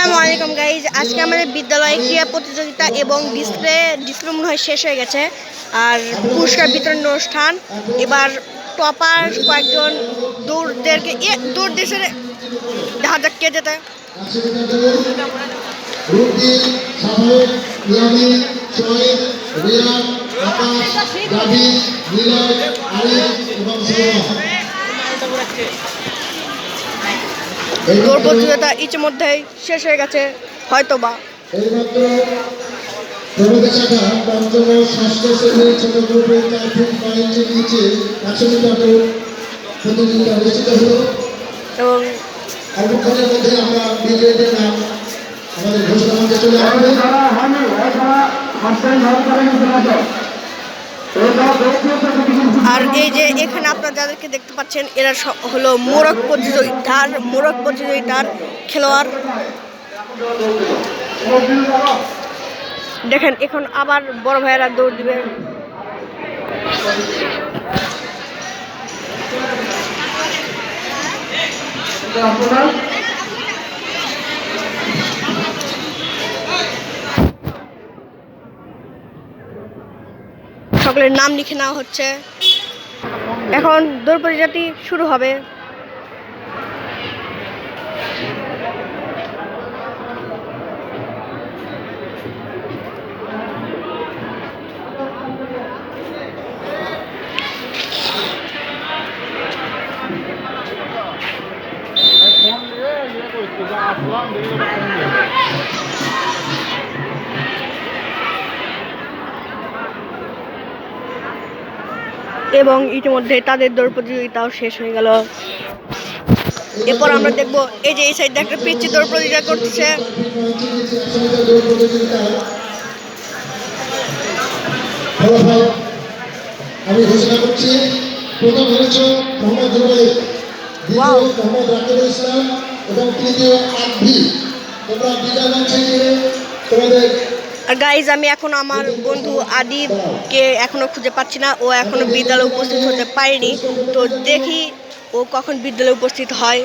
আসসালামু আলাইকুম গাইজ, আজকে আমাদের বিদ্যালয়ে ক্রীড়া প্রতিযোগিতা এবং ডিসপ্লে মনে হয় শেষ হয়ে গেছে। আর পুরস্কার বিতরণ অনুষ্ঠান। এবার টপার কয়েকজন দৌড় দেশে দেখা যাক কে যেতে। দৌড় প্রতিযোগিতা ইতিমধ্যেই শেষ হয়ে গেছে হয়তোবা। এবং আর এই যে এখানে আপনারা যাদেরকে দেখতে পাচ্ছেন এরা হলো মোরগ প্রতিযোগিতার খেলোয়াড়। দেখেন এখন আবার বড় ভাইয়েরা দৌড় দিবে। সকলের নাম লিখে নেওয়া হচ্ছে। এখন দৌড় প্রতিযোগিতা শুরু হবে। এবং ইতিমধ্যে তাদের দৌড় প্রতিযোগিতাও শেষ হয়ে গেল। এরপর আমরা দেখবো এই যে এই সাইডে একটা পিচ্ছি দৌড় প্রতিযোগিতা করতেছে। আমি ঘোষণা করছি প্রথম হয়েছে মোহাম্মদ জুবাইর, দ্বিতীয় মোহাম্মদ রাকিবুল ইসলাম এবং তৃতীয় আব্দি। তোমরা বিদায় মঞ্চে গিয়ে তোমাদের। আর গাইজ, আমি এখন আমার বন্ধু আদিবকে এখনো খুঁজে পাচ্ছি না। ও এখনো বিদ্যালয়ে উপস্থিত হতে পারেনি। তো দেখি ও কখন বিদ্যালয়ে উপস্থিত হয়।